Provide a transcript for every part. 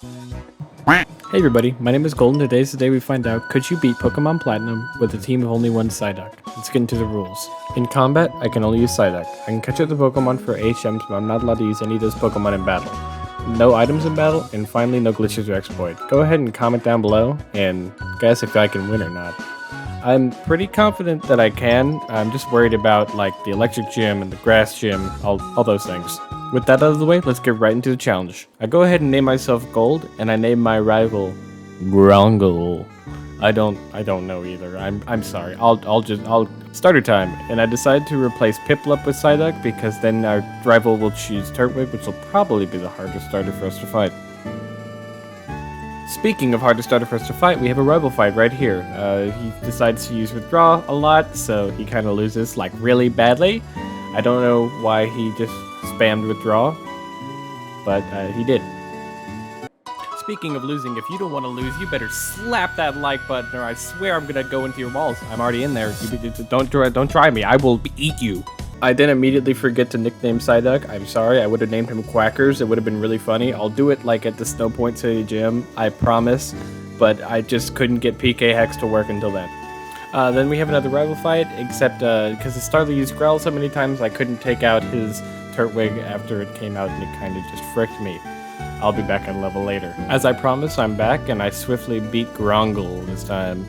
Hey everybody, my name is Golden. Today's the day we find out, could you beat Pokemon Platinum with a team of only one Psyduck? Let's get into the rules. In combat, I can only use Psyduck. I can catch up the Pokemon for HMs, but I'm not allowed to use any of those Pokemon in battle. No items in battle, and finally no glitches or exploit. Go ahead and comment down below, and guess if I can win or not. I'm pretty confident that I can. I'm just worried about like the electric gym and the grass gym, all those things. With that out of the way, let's get right into the challenge. I go ahead and name myself Gold, and I name my rival Grongle. I don't know either. I'm sorry. I'll starter time, and I decide to replace Piplup with Psyduck because then our rival will choose Turtwig, which will probably be the hardest starter for us to fight. Speaking of hard to starter for us to fight, we have a rival fight right here. He decides to use Withdraw a lot, so he kind of loses like really badly. I don't know why he just spammed Withdraw, but he did. Speaking of losing, if you don't want to lose, you better slap that like button, or I swear I'm gonna go into your walls. I'm already in there. Don't try me. I will eat you. I then immediately forget to nickname Psyduck. I'm sorry. I would have named him Quackers. It would have been really funny. I'll do it like at the Snow Point City Gym. I promise. But I just couldn't get PK Hex to work until then. Then we have another rival fight, except because the Starly used Growl so many times, I couldn't take out his Turtwig after it came out, and it kind of just fricked me. I'll be back at level later. As I promised, I'm back, and I swiftly beat Grongle this time.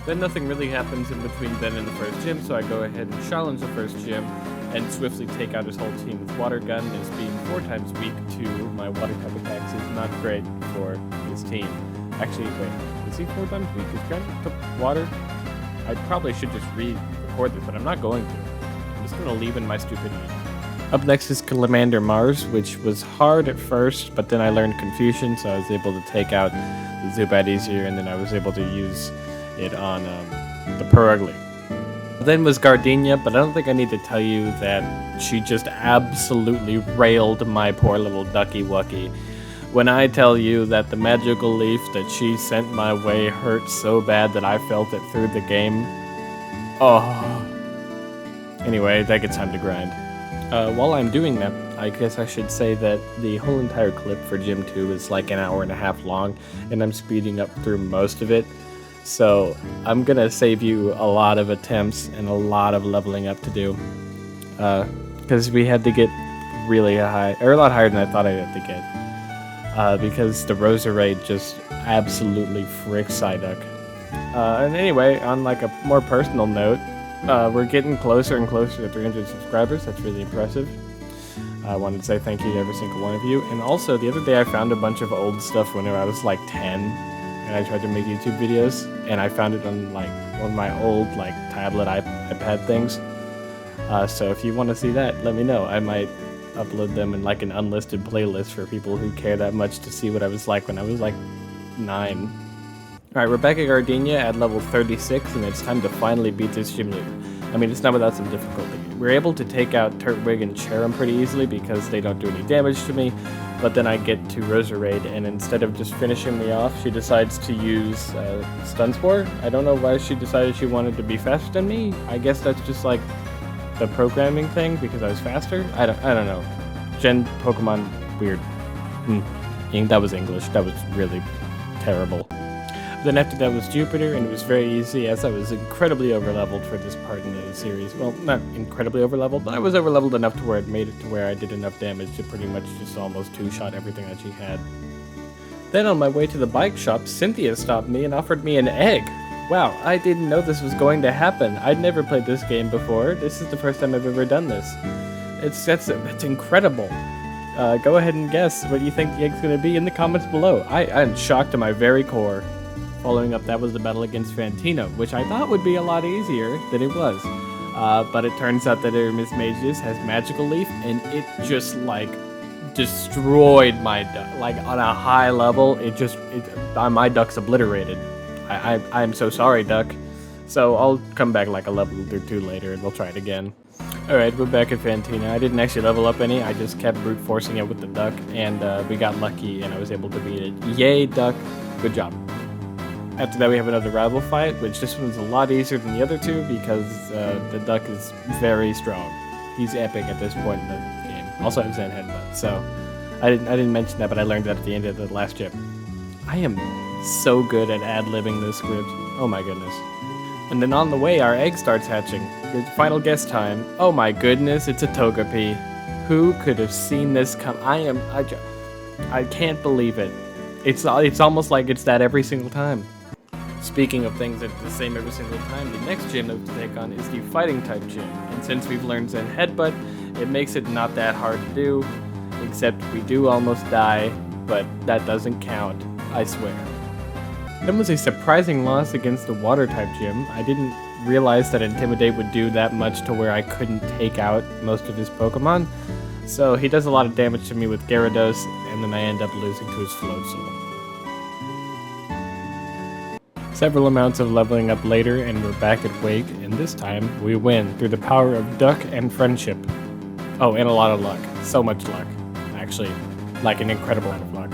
Then nothing really happens in between then and the first gym, so I go ahead and challenge the first gym and swiftly take out his whole team with Water Gun, as being 4 times weak to my water type attacks is not great for his team. Actually, wait, is he 4 times weak? Is Trent to water? I probably should just re-record this, but I'm not going to. I'm just going to leave in my stupidity. Up next is Calamander Mars, which was hard at first, but then I learned Confusion, so I was able to take out the Zubat easier, and then I was able to use it on the Purugly. Then was Gardenia, but I don't think I need to tell you that she just absolutely railed my poor little Ducky Wucky. When I tell you that the magical leaf that she sent my way hurt so bad that I felt it through the game. Oh. Anyway, that gets time to grind. While I'm doing that, I guess I should say that the whole entire clip for Gym 2 is like an hour and a half long, and I'm speeding up through most of it. So I'm gonna save you a lot of attempts and a lot of leveling up to do, because we had to get really high, or a lot higher than I thought I'd have to get, because the Roserade just absolutely fricks Psyduck. And anyway, on like a more personal note, we're getting closer and closer to 300 subscribers. That's really impressive. I wanted to say thank you to every single one of you. And also, the other day I found a bunch of old stuff when I was like 10. And I tried to make YouTube videos, and I found it on like one of my old like tablet iPad things. So if you want to see that, let me know. I might upload them in like an unlisted playlist for people who care that much to see what I was like when I was like 9. Alright, we're back at Gardenia at level 36, and it's time to finally beat this gym leader. I mean, it's not without some difficulty. We're able to take out Turtwig and Cherim pretty easily because they don't do any damage to me, but then I get to Roserade, and instead of just finishing me off, she decides to use Stun Spore. I don't know why she decided she wanted to be faster than me. I guess that's just like the programming thing because I was faster. I don't know. Gen Pokemon weird. That was English. That was really terrible. Then after that was Jupiter, and it was very easy as I was incredibly overleveled for this part in the series. Well, not incredibly overleveled, but I was overleveled enough to where it made it to where I did enough damage to pretty much just almost two-shot everything that she had. Then on my way to the bike shop, Cynthia stopped me and offered me an egg. Wow, I didn't know this was going to happen. I'd never played this game before. This is the first time I've ever done this. That's incredible. Go ahead and guess what you think the egg's going to be in the comments below. I'm shocked to my very core. Following up, that was the battle against Fantino, which I thought would be a lot easier than it was. But it turns out that Miss Mages has Magical Leaf, and it just, like, destroyed my duck. Like, on a high level, my duck's obliterated. I'm so sorry, duck. So I'll come back like a level or 2 later, and we'll try it again. Alright, we're back at Fantino. I didn't actually level up any, I just kept brute forcing it with the duck, and we got lucky, and I was able to beat it. Yay, duck. Good job. After that, we have another rival fight, which this one's a lot easier than the other two because the duck is very strong. He's epic at this point in the game. Also has Zen Headbutt, so I didn't mention that, but I learned that at the end of the last gym. I am so good at ad-libbing this script. Oh my goodness. And then on the way, our egg starts hatching. Your final guess time. Oh my goodness, it's a Togepi. Who could have seen this come? I can't believe it. It's almost like it's that every single time. Speaking of things that are the same every single time, the next gym that we take on is the fighting type gym. And since we've learned Zen Headbutt, it makes it not that hard to do, except we do almost die, but that doesn't count, I swear. That was a surprising loss against the water type gym. I didn't realize that Intimidate would do that much to where I couldn't take out most of his Pokemon. So he does a lot of damage to me with Gyarados, and then I end up losing to his Floatzel. Several amounts of leveling up later, and we're back at Wake, and this time we win through the power of Duck and Friendship. Oh, and a lot of luck. So much luck. Actually, like an incredible amount of luck.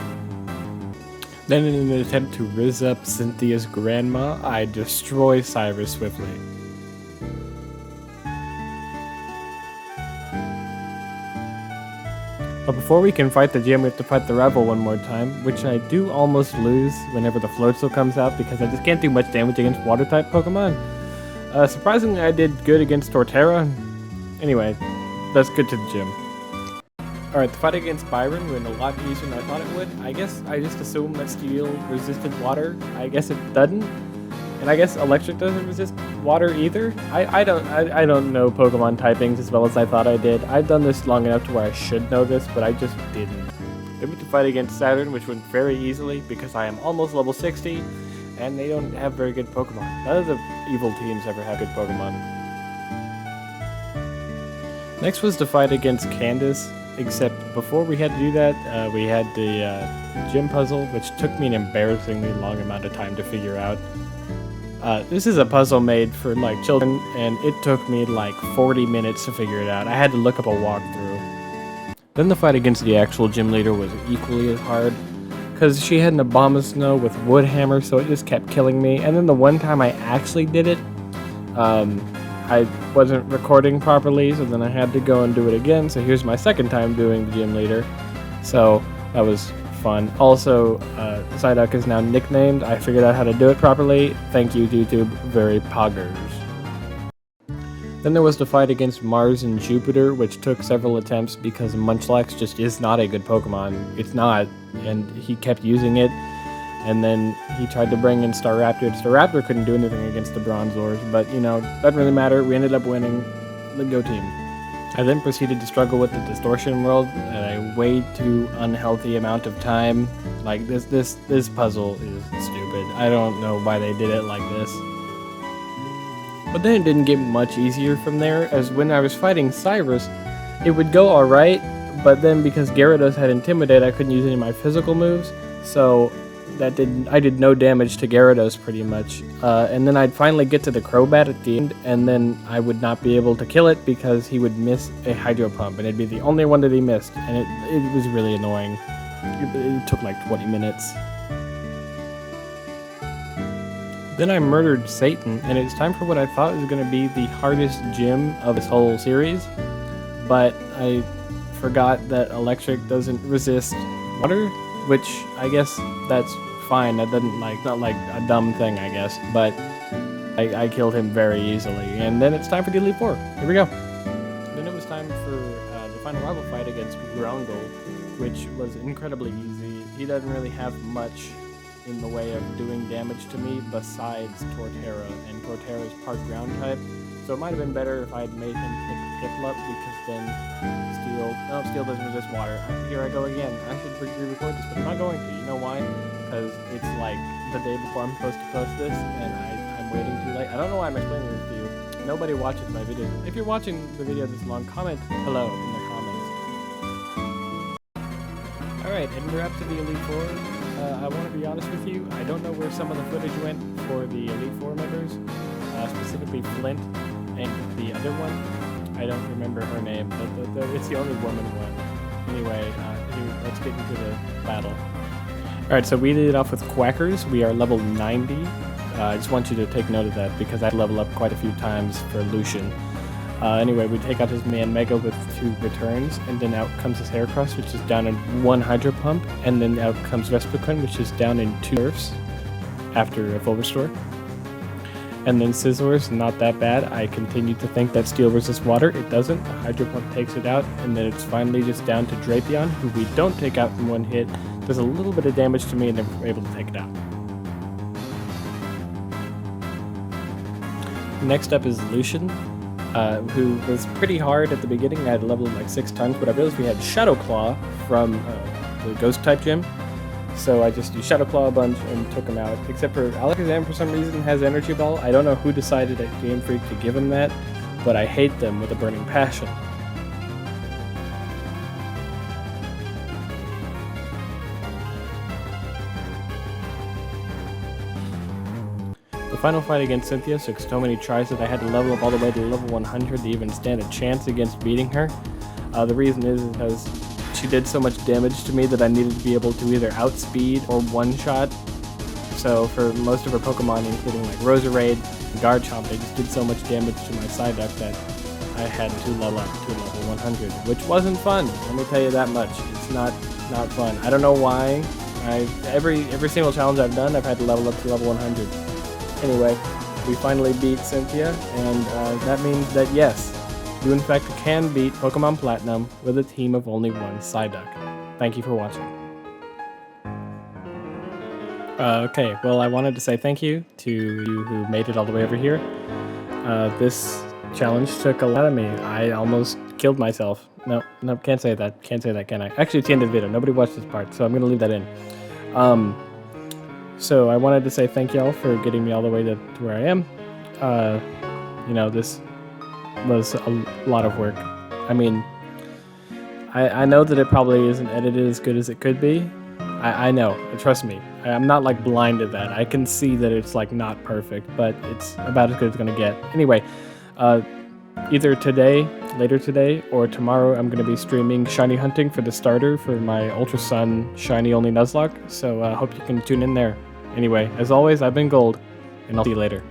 Then in an attempt to rizz up Cynthia's grandma, I destroy Cyrus swiftly. But before we can fight the gym, we have to fight the rival one more time, which I do almost lose whenever the Floatzel comes out because I just can't do much damage against water-type Pokemon. Surprisingly, I did good against Torterra. Anyway, that's good to the gym. Alright, the fight against Byron went a lot easier than I thought it would. I guess I just assumed that Steel resisted water. I guess it doesn't. And I guess Electric doesn't resist water either. I don't know Pokemon typings as well as I thought I did. I've done this long enough to where I should know this, but I just didn't. Then we had to fight against Saturn, which went very easily because I am almost level 60, and they don't have very good Pokemon. None of the evil teams ever have good Pokemon. Next was the fight against Candace, except before we had to do that, we had the gym puzzle, which took me an embarrassingly long amount of time to figure out. This is a puzzle made for like children, and it took me like 40 minutes to figure it out. I had to look up a walkthrough. Then the fight against the actual gym leader was equally as hard, because she had an Abomasnow with Wood Hammer, so it just kept killing me. And then the one time I actually did it, I wasn't recording properly, so then I had to go and do it again. So here's my second time doing the gym leader. So that was fun. Also, Psyduck is now nicknamed. I figured out how to do it properly. Thank you, YouTube. Very poggers. Then there was the fight against Mars and Jupiter, which took several attempts because Munchlax just is not a good Pokemon. It's not, and he kept using it. And then he tried to bring in Staraptor. Staraptor couldn't do anything against the Bronzors, but, you know, doesn't really matter. We ended up winning. The Go team. I then proceeded to struggle with the Distortion World at a way too unhealthy amount of time. Like, this puzzle is stupid. I don't know why they did it like this. But then it didn't get much easier from there, as when I was fighting Cyrus, it would go alright, but then because Gyarados had Intimidate, I couldn't use any of my physical moves, so I did no damage to Gyarados pretty much. And then I'd finally get to the Crobat at the end, and then I would not be able to kill it because he would miss a Hydro Pump, and it'd be the only one that he missed, and it was really annoying. It took like 20 minutes. Then I murdered Satan, and it's time for what I thought was going to be the hardest gym of this whole series, but I forgot that Electric doesn't resist water, which I guess that's fine. That doesn't not like a dumb thing, I guess, but I killed him very easily. And then it's time for the Elite Four. Here we go. Then it was time for the final rival fight against Groundle, which was incredibly easy. He doesn't really have much in the way of doing damage to me besides Torterra, and Torterra is part ground type, so it might have been better if I had made him pick Piplup, because then Steel doesn't resist water. Here I go again. I should re-record this, but I'm not going to. You know why? Because it's like the day before I'm supposed to post this, and I'm waiting too late. I don't know why I'm explaining this to you. Nobody watches my videos. If you're watching the video this long, comment hello in the comments. Alright, and we're up to the Elite Four. I want to be honest with you, I don't know where some of the footage went for the Elite Four members, specifically Flint and the other one. I don't remember her name, but it's the only woman one. Anyway, let's get into the battle. Alright, so we did it off with Quackers. We are level 90. I just want you to take note of that because I level up quite a few times for Lucian. Anyway, we take out his Man Mega with 2 returns, and then out comes his Heracross, which is down in 1 Hydro Pump, and then out comes Vespiquen, which is down in 2 Nerfs after a full restore. And then Scizor's not that bad. I continue to think that Steel resists water. It doesn't. The Hydro Pump takes it out, and then it's finally just down to Drapion, who we don't take out in 1 hit. Does a little bit of damage to me, and then we're able to take it out. Next up is Lucian, who was pretty hard at the beginning. I had leveled him like 6 times, but I realized we had Shadow Claw from the Ghost type gym. So I just used Shadow Claw a bunch and took him out. Except for Alakazam, for some reason, has Energy Ball. I don't know who decided at Game Freak to give him that, but I hate them with a burning passion. The final fight against Cynthia took so many tries that I had to level up all the way to level 100 to even stand a chance against beating her. The reason is because she did so much damage to me that I needed to be able to either outspeed or one-shot. So for most of her Pokemon, including like Roserade and Garchomp, they just did so much damage to my Psyduck that I had to level up to level 100, which wasn't fun. Let me tell you that much. It's not fun. I don't know why. Every single challenge I've done, I've had to level up to level 100. Anyway, we finally beat Cynthia, and that means that yes, you in fact can beat Pokemon Platinum with a team of only 1 Psyduck. Thank you for watching. Okay, well, I wanted to say thank you to you who made it all the way over here. This challenge took a lot of me. I almost killed myself. No, can't say that. Can't say that, can I? Actually, it's the end of the video. Nobody watched this part, so I'm going to leave that in. So I wanted to say thank y'all for getting me all the way to where I am. You know, this was a lot of work. I mean, I know that it probably isn't edited as good as it could be. I know, trust me. I'm not like blind to that. I can see that it's like not perfect, but it's about as good as it's gonna get. Anyway, either today, later today, or tomorrow I'm gonna be streaming shiny hunting for the starter for my Ultra Sun shiny only Nuzlocke. So I hope you can tune in there. Anyway, as always, I've been Gold, and I'll see you later.